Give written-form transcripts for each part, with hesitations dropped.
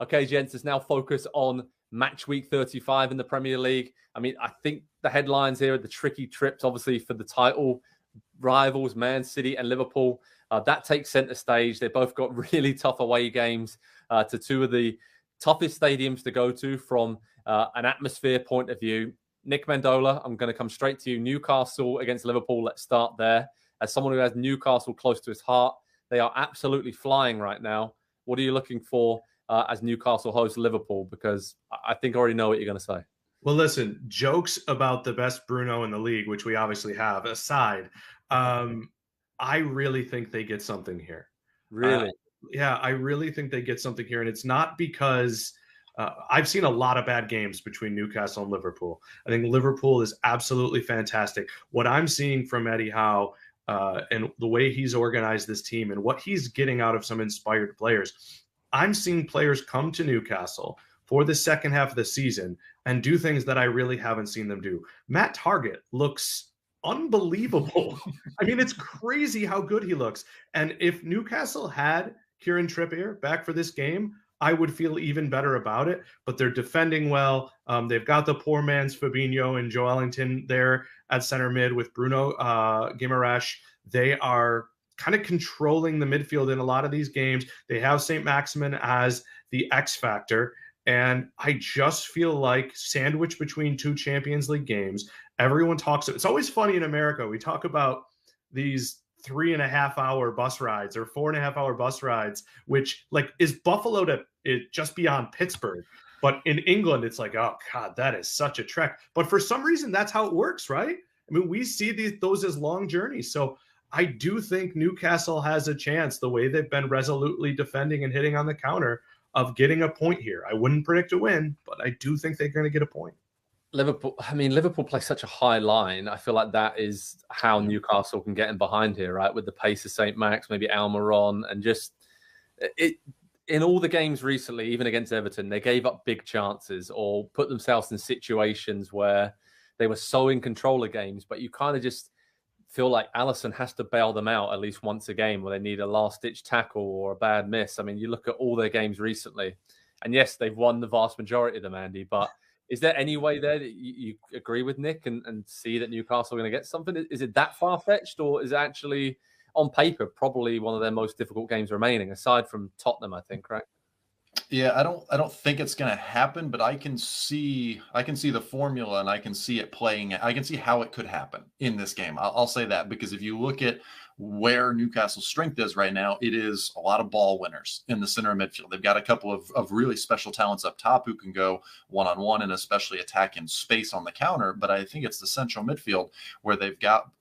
Okay, gents, let's now focus on match week 35 in the Premier League. I mean, I think the headlines here are the tricky trips, obviously, for the title rivals, Man City and Liverpool. That takes center stage. They both got really tough away games to two of the toughest stadiums to go to from an atmosphere point of view. Nick Mendola, I'm going to come straight to you. Newcastle against Liverpool. Let's start there. As someone who has Newcastle close to his heart, they are absolutely flying right now. What are you looking for as Newcastle hosts Liverpool? Because I think I already know what you're going to say. Well, listen, jokes about the best Bruno in the league, which we obviously have, aside, I really think they get something here. Really? Yeah, I really think they get something here. And it's not because I've seen a lot of bad games between Newcastle and Liverpool. I think Liverpool is absolutely fantastic. What I'm seeing from Eddie Howe and the way he's organized this team and what he's getting out of some inspired players, I'm seeing players come to Newcastle for the second half of the season and do things that I really haven't seen them do. Matt Targett looks unbelievable. I mean, it's crazy how good he looks. And if Newcastle had Kieran Trippier back for this game, I would feel even better about it. But they're defending well. They've got the poor man's Fabinho and Joe Ellington there at center mid with Bruno Guimaraes. They are kind of controlling the midfield in a lot of these games. They have St. Maximin as the X factor. And I just feel like sandwiched between two Champions League games, everyone talks. It's always funny in America. We talk about these 3.5-hour bus rides or 4.5-hour bus rides, which like is Buffalo to just beyond Pittsburgh. But in England, it's like, oh, God, that is such a trek. But for some reason, that's how it works, right? I mean, we see those as long journeys. So I do think Newcastle has a chance, the way they've been resolutely defending and hitting on the counter, of getting a point here. I wouldn't predict a win, but I do think they're going to get a point. Liverpool play such a high line. I feel like that is how Newcastle can get in behind here, right? With the pace of St. Max, maybe Almiron, and just it. In all the games recently, even against Everton, they gave up big chances or put themselves in situations where they were so in control of games, but you kind of just feel like Alisson has to bail them out at least once a game where they need a last-ditch tackle or a bad miss. I mean, you look at all their games recently, and yes, they've won the vast majority of them, Andy, but is there any way there that you agree with Nick and see that Newcastle are going to get something? Is it that far-fetched, or is it actually, on paper, probably one of their most difficult games remaining, aside from Tottenham, I think, right? Yeah, I don't think it's going to happen, but I can see the formula and I can see it playing. I can see how it could happen in this game. I'll say that, because if you look at where Newcastle's strength is right now, it is a lot of ball winners in the center of midfield. They've got a couple of really special talents up top who can go one-on-one and especially attack in space on the counter. But I think it's the central midfield where they've got,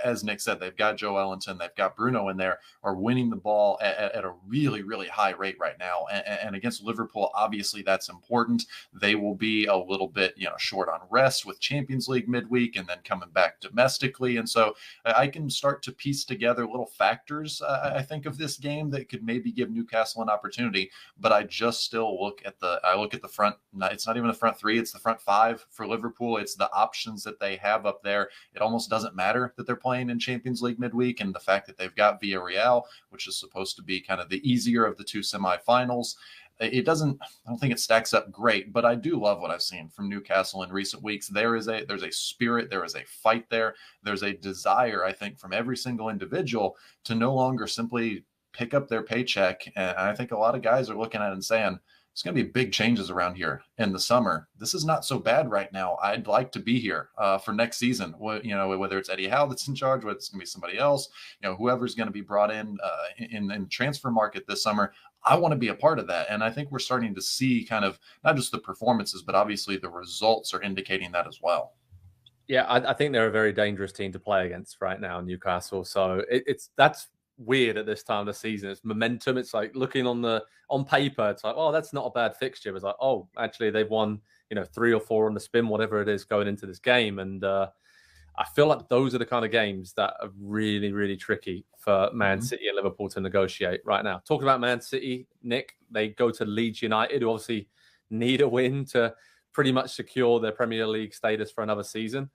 as Nick said, they've got Joe Ellington, they've got Bruno in there, are winning the ball at a really, really high rate right now. And against Liverpool, obviously that's important. They will be a little bit, short on rest with Champions League midweek and then coming back domestically. And so I can start to piece together little factors, I think, of this game that could maybe give Newcastle an opportunity. But I just still look at the front. It's not even the front three, it's the front five for Liverpool. It's the options that they have up there. It almost doesn't matter that they're playing in Champions League midweek, and the fact that they've got Villarreal, which is supposed to be kind of the easier of the two semifinals. I don't think it stacks up great, but I do love what I've seen from Newcastle in recent weeks. There's a spirit, there is a fight there. There's a desire, I think, from every single individual to no longer simply pick up their paycheck. And I think a lot of guys are looking at it and saying, there's going to be big changes around here in the summer. This is not so bad right now. I'd like to be here for next season. Whether it's Eddie Howe that's in charge, whether it's going to be somebody else, whoever's going to be brought in the transfer market this summer. I want to be a part of that. And I think we're starting to see kind of not just the performances, but obviously the results are indicating that as well. Yeah, I think they're a very dangerous team to play against right now, Newcastle. So that's weird at this time of the season. It's momentum. It's like looking on paper, it's like, oh, that's not a bad fixture. It's like, oh, actually they've won, 3 or 4 on the spin, whatever it is going into this game. And I feel like those are the kind of games that are really, really tricky for Man City and Liverpool to negotiate right now. Talking about Man City, Nick, they go to Leeds United, who obviously need a win to pretty much secure their Premier League status for another season.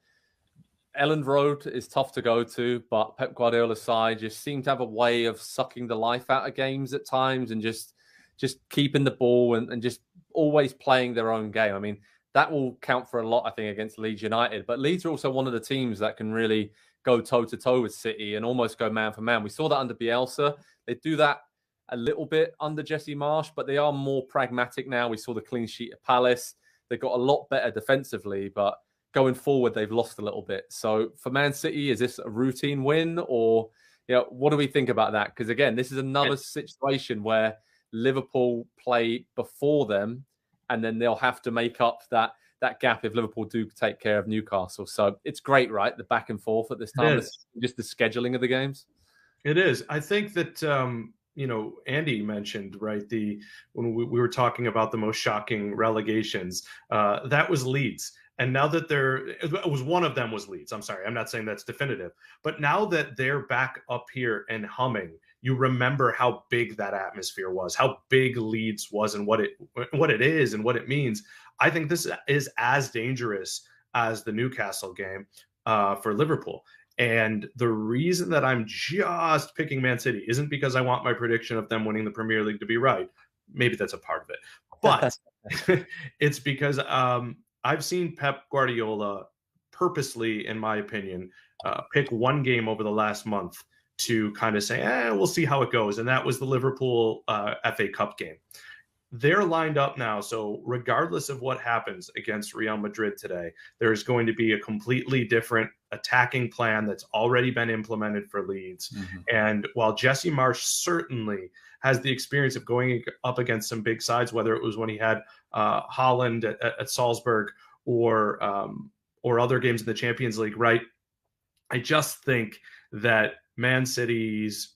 Elland Road is tough to go to, but Pep Guardiola's side just seem to have a way of sucking the life out of games at times and just just keeping the ball and just always playing their own game. I mean, that will count for a lot, I think, against Leeds United. But Leeds are also one of the teams that can really go toe-to-toe with City and almost go man for man. We saw that under Bielsa. They do that a little bit under Jesse Marsch, but they are more pragmatic now. We saw the clean sheet at Palace. They got a lot better defensively, but going forward, they've lost a little bit. So for Man City, is this a routine win, or what do we think about that? Because again, this is another situation where Liverpool play before them, and then they'll have to make up that gap if Liverpool do take care of Newcastle. So it's great, right? The back and forth at this time, just the scheduling of the games. It is. I think that Andy mentioned, right, when we were talking about the most shocking relegations, that was Leeds. And now that it was one of them was Leeds. I'm sorry, I'm not saying that's definitive. But now that they're back up here and humming, you remember how big that atmosphere was, how big Leeds was, and what it is and what it means. I think this is as dangerous as the Newcastle game for Liverpool. And the reason that I'm just picking Man City isn't because I want my prediction of them winning the Premier League to be right. Maybe that's a part of it. But it's because I've seen Pep Guardiola purposely, in my opinion, pick one game over the last month to kind of say, we'll see how it goes. And that was the Liverpool FA Cup game. They're lined up now. So regardless of what happens against Real Madrid today, there's going to be a completely different attacking plan that's already been implemented for Leeds. Mm-hmm. And while Jesse Marsch certainly has the experience of going up against some big sides, whether it was when he had Haaland at Salzburg or other games in the Champions League, right? I just think that Man City's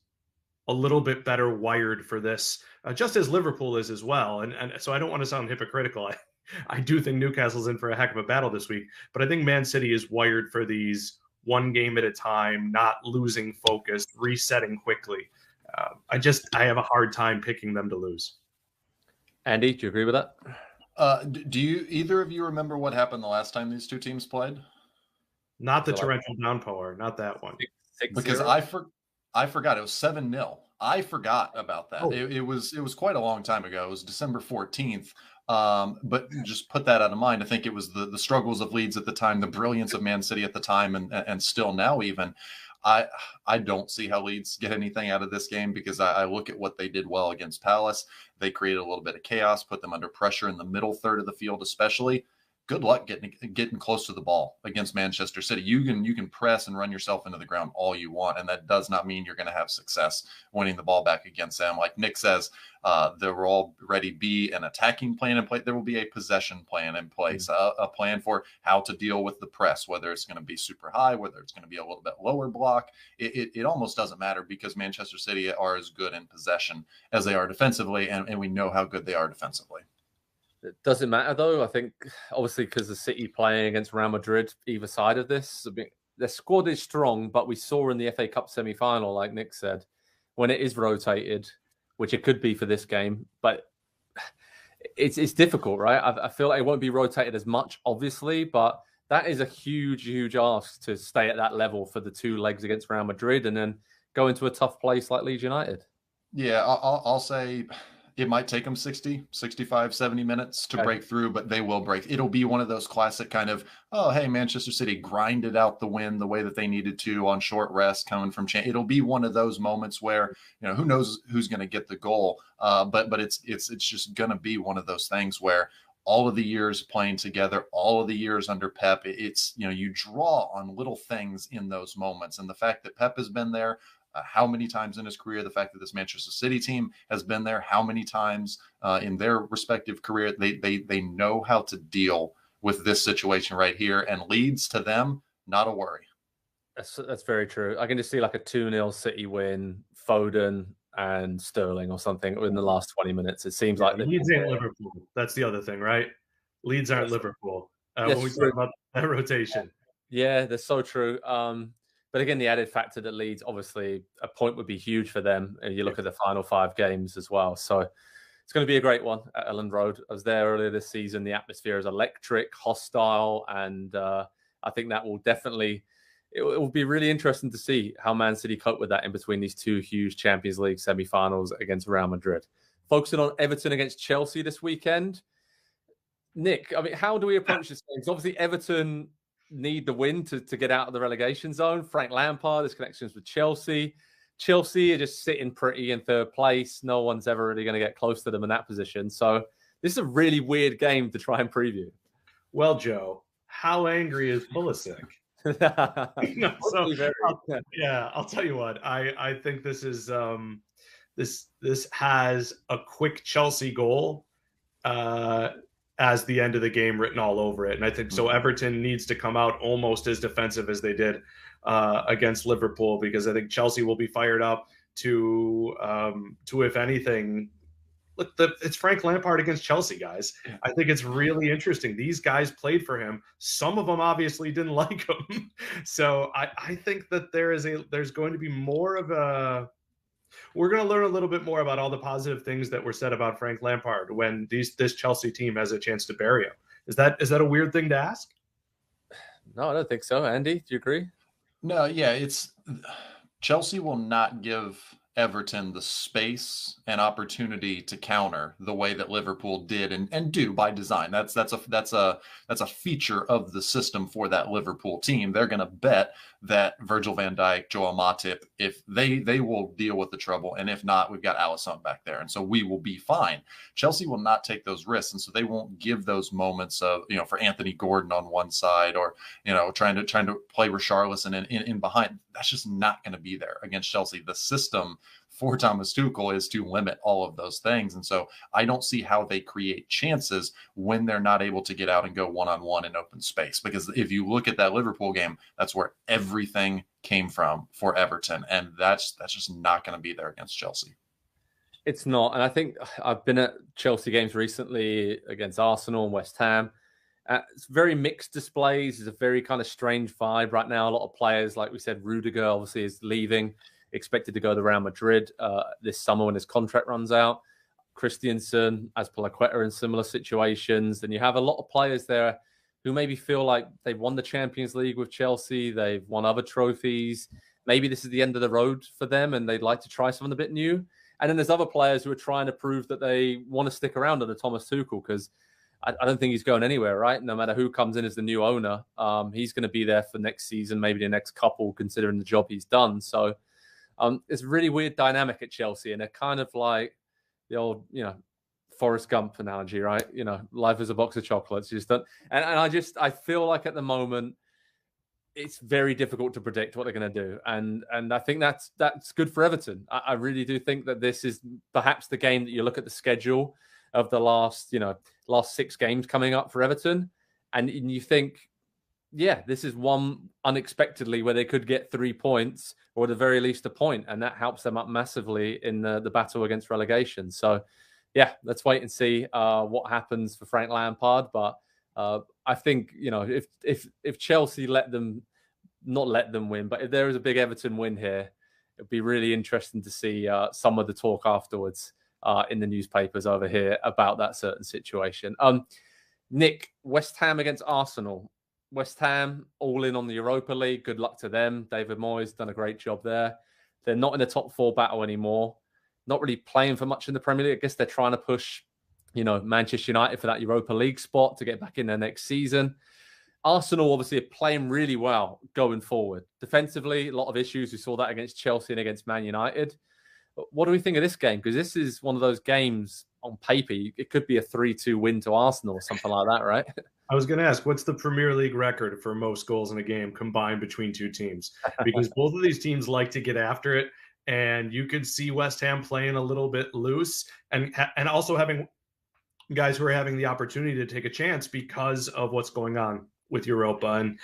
a little bit better wired for this, just as Liverpool is as well. And so I don't want to sound hypocritical. I do think Newcastle's in for a heck of a battle this week, but I think Man City is wired for these one game at a time, not losing focus, resetting quickly. I have a hard time picking them to lose. Andy, do you agree with that? Do either of you remember what happened the last time these two teams played? Not the torrential downpour, not that one. 6-0? Because I forgot. It was 7-0. I forgot about that. Oh. It was quite a long time ago. It was December 14th. But just put that out of mind. I think it was the struggles of Leeds at the time, the brilliance of Man City at the time, and still now even. I don't see how Leeds get anything out of this game because I look at what they did well against Palace. They created a little bit of chaos, put them under pressure in the middle third of the field especially. Good luck getting close to the ball against Manchester City. You can press and run yourself into the ground all you want, and that does not mean you're going to have success winning the ball back against them. Like Nick says, there will already be an attacking plan in place. There will be a possession plan in place, a plan for how to deal with the press, whether it's going to be super high, whether it's going to be a little bit lower block. It almost doesn't matter because Manchester City are as good in possession as they are defensively, and we know how good they are defensively. It doesn't matter, though. I think, obviously, because the City playing against Real Madrid, either side of this, I mean, their squad is strong, but we saw in the FA Cup semi-final, like Nick said, when it is rotated, which it could be for this game, but it's difficult, right? I feel like it won't be rotated as much, obviously, but that is a huge, huge ask to stay at that level for the two legs against Real Madrid and then go into a tough place like Leeds United. Yeah, I'll say it might take them 60, 65, 70 minutes to break through, but they will break. It'll be one of those classic kind of, oh, hey, Manchester City grinded out the win the way that they needed to on short rest coming from it'll be one of those moments where, who knows who's going to get the goal. But it's just going to be one of those things where all of the years playing together, all of the years under Pep, it's, you draw on little things in those moments. And the fact that Pep has been there, how many times in his career, the fact that this Manchester City team has been there, how many times in their respective career, they know how to deal with this situation right here, and Leeds to them, not a worry. That's very true. I can just see like a 2-0 City win, Foden and Sterling or something in the last 20 minutes. It seems like Leeds ain't Liverpool. That's the other thing, right? Leeds aren't Liverpool. When we talk about that rotation. Yeah, that's so true. But again, the added factor that Leeds, obviously, a point would be huge for them. And you look at the final 5 games as well. So it's going to be a great one at Elland Road. I was there earlier this season. The atmosphere is electric, hostile. And I think that will definitely, it will be really interesting to see how Man City cope with that in between these two huge Champions League semi-finals against Real Madrid. focusing on Everton against Chelsea this weekend. Nick, I mean, how do we approach this game? Because obviously Everton need the win to get out of the relegation zone. Frank Lampard, his connections with Chelsea. Chelsea are just sitting pretty in third place. No one's ever really going to get close to them in that position. So this is a really weird game to try and preview. Well, Joe, how angry is Pulisic? I'll tell you what. I think this is this has a quick Chelsea goal as the end of the game written all over it, and I think so. Everton needs to come out almost as defensive as they did against Liverpool, because I think Chelsea will be fired up to if anything. Look, it's Frank Lampard against Chelsea, guys. I think it's really interesting. These guys played for him. Some of them obviously didn't like him. So I think that there's going to be more of a – we're going to learn a little bit more about all the positive things that were said about Frank Lampard when this Chelsea team has a chance to bury him. Is that a weird thing to ask? No, I don't think so. Andy, do you agree? No, yeah, it's – Chelsea will not give – Everton the space and opportunity to counter the way that Liverpool did and do by design. That's a feature of the system for that Liverpool team. They're going to bet that Virgil van Dijk, Joel Matip, if they will deal with the trouble, and if not, we've got Alisson back there, and so we will be fine. Chelsea will not take those risks, and so they won't give those moments of, you know, for Anthony Gordon on one side, or, you know, trying to play Richarlison in behind. That's just not going to be there against Chelsea. The system for Thomas Tuchel is to limit all of those things. And so I don't see how they create chances when they're not able to get out and go one-on-one in open space. Because if you look at that Liverpool game, that's where everything came from for Everton. And that's just not going to be there against Chelsea. It's not. And I think I've been at Chelsea games recently against Arsenal and West Ham. It's very mixed displays. It's a very kind of strange vibe right now. A lot of players, like we said, Rudiger obviously is leaving, expected to go to Real Madrid this summer when his contract runs out. Christensen, Azpilicueta in similar situations. And you have a lot of players there who maybe feel like they've won the Champions League with Chelsea. They've won other trophies. Maybe this is the end of the road for them and they'd like to try something a bit new. And then there's other players who are trying to prove that they want to stick around under Thomas Tuchel, because I don't think he's going anywhere, right? No matter who comes in as the new owner, he's going to be there for next season, maybe the next couple, considering the job he's done. So it's a really weird dynamic at Chelsea, and they're kind of like the old, Forrest Gump analogy, right? Life is a box of chocolates. You just don't, and I feel like at the moment it's very difficult to predict what they're going to do, and I think that's good for Everton. I really do think that this is perhaps the game that you look at the schedule of the last 6 games coming up for Everton, and you think, yeah, this is one unexpectedly where they could get 3 points, or at the very least a point, and that helps them up massively in the battle against relegation. So, yeah, let's wait and see what happens for Frank Lampard. But I think, if Chelsea not let them win, but if there is a big Everton win here, it'd be really interesting to see some of the talk afterwards in the newspapers over here about that certain situation. Nick, West Ham against Arsenal. West Ham all in on the Europa League. Good luck to them. David Moyes done a great job there. They're not in the top 4 battle anymore. Not really playing for much in the Premier League. I guess they're trying to push, Manchester United for that Europa League spot to get back in there next season. Arsenal obviously are playing really well going forward. Defensively, a lot of issues. We saw that against Chelsea and against Man United. What do we think of this game? Because this is one of those games on paper, it could be a 3-2 win to Arsenal or something like that, right? I was going to ask, what's the Premier League record for most goals in a game combined between 2 teams? Because both of these teams like to get after it, and you could see West Ham playing a little bit loose and also having guys who are having the opportunity to take a chance because of what's going on with Europa. And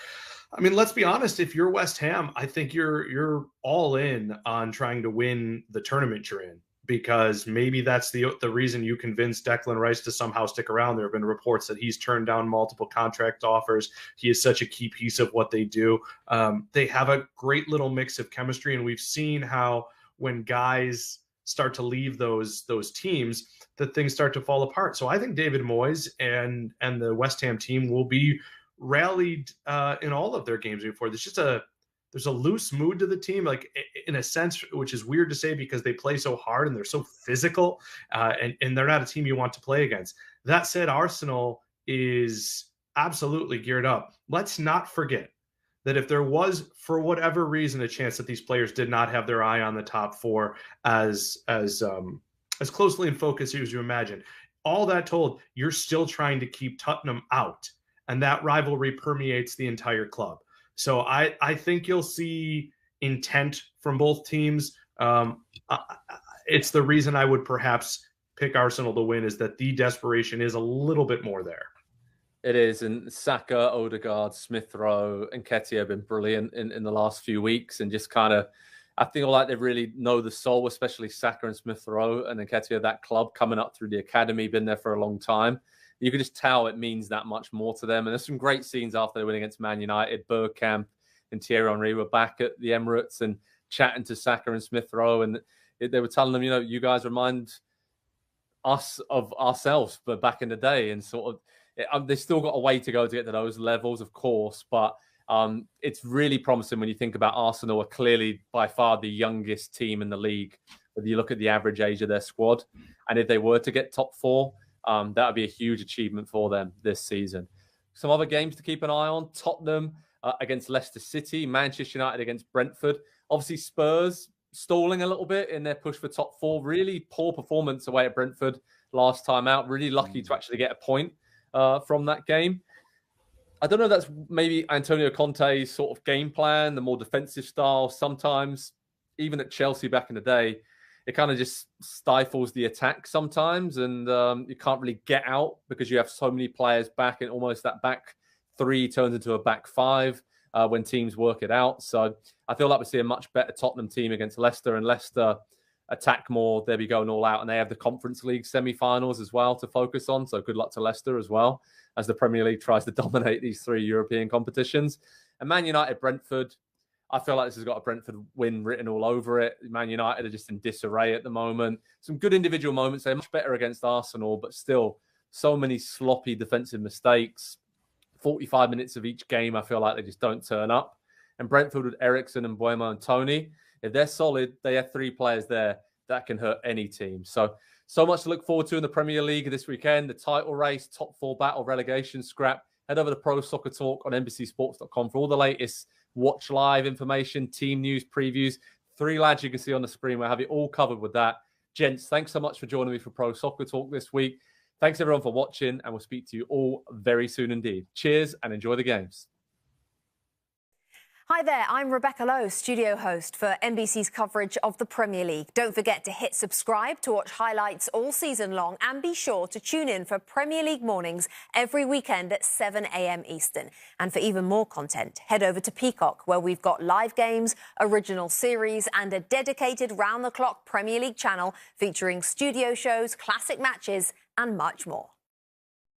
I mean, let's be honest, if you're West Ham, I think you're all in on trying to win the tournament you're in, because maybe that's the reason you convinced Declan Rice to somehow stick around. There have been reports that he's turned down multiple contract offers. He is such a key piece of what they do. They have a great little mix of chemistry, and we've seen how when guys start to leave those teams, that things start to fall apart. So I think David Moyes and the West Ham team will be rallied in all of their games before. There's there's a loose mood to the team, like in a sense, which is weird to say because they play so hard and they're so physical, and they're not a team you want to play against. That said, Arsenal is absolutely geared up. Let's not forget that if there was, for whatever reason, a chance that these players did not have their eye on the top four as closely in focus as you imagine, all that told, you're still trying to keep Tottenham out, and that rivalry permeates the entire club. So I think you'll see intent from both teams. It's the reason I would perhaps pick Arsenal to win, is that the desperation is a little bit more there. It is, and Saka, Odegaard, Smith Rowe, and Nketiah have been brilliant in the last few weeks, and just kind of, I feel like they really know the soul, especially Saka and Smith Rowe and Nketiah, that club coming up through the academy, been there for a long time. You can just tell it means that much more to them. And there's some great scenes after they win against Man United. Bergkamp and Thierry Henry were back at the Emirates and chatting to Saka and Smith Rowe, and they were telling them, you guys remind us of ourselves, but back in the day, and sort of. They've still got a way to go to get to those levels, of course, but it's really promising when you think about Arsenal are clearly by far the youngest team in the league. If you look at the average age of their squad, and if they were to get top four, that would be a huge achievement for them this season. Some other games to keep an eye on: Tottenham against Leicester City, Manchester United against Brentford. Obviously, Spurs stalling a little bit in their push for top four. Really poor performance away at Brentford last time out. Really lucky to actually get a point from that game. I don't know if that's maybe Antonio Conte's sort of game plan, the more defensive style. Sometimes, even at Chelsea back in the day, it kind of just stifles the attack sometimes, and you can't really get out because you have so many players back, and almost that back three turns into a back five when teams work it out. So I feel like we see a much better Tottenham team against Leicester, and Leicester attack more. They'll be going all out, and they have the Conference League semi-finals as well to focus on. So good luck to Leicester as well, as the Premier League tries to dominate these three European competitions. And Man United, Brentford, I feel like this has got a Brentford win written all over it. Man United are just in disarray at the moment. Some good individual moments. They're much better against Arsenal, but still so many sloppy defensive mistakes. 45 minutes of each game, I feel like they just don't turn up. And Brentford with Eriksen and Mbeumo and Tony, if they're solid, they have three players there that can hurt any team. So much to look forward to in the Premier League this weekend. The title race, top four battle, relegation scrap. Head over to Pro Soccer Talk on NBCSports.com for all the latest watch live information, team news, previews. Three lads you can see on the screen. We'll have it all covered with that. Gents, thanks so much for joining me for Pro Soccer Talk this week. Thanks everyone for watching, and we'll speak to you all very soon indeed. Cheers and enjoy the games. Hi there, I'm Rebecca Lowe, studio host for NBC's coverage of the Premier League. Don't forget to hit subscribe to watch highlights all season long, and be sure to tune in for Premier League mornings every weekend at 7 a.m. Eastern. And for even more content, head over to Peacock, where we've got live games, original series, and a dedicated round-the-clock Premier League channel featuring studio shows, classic matches, and much more.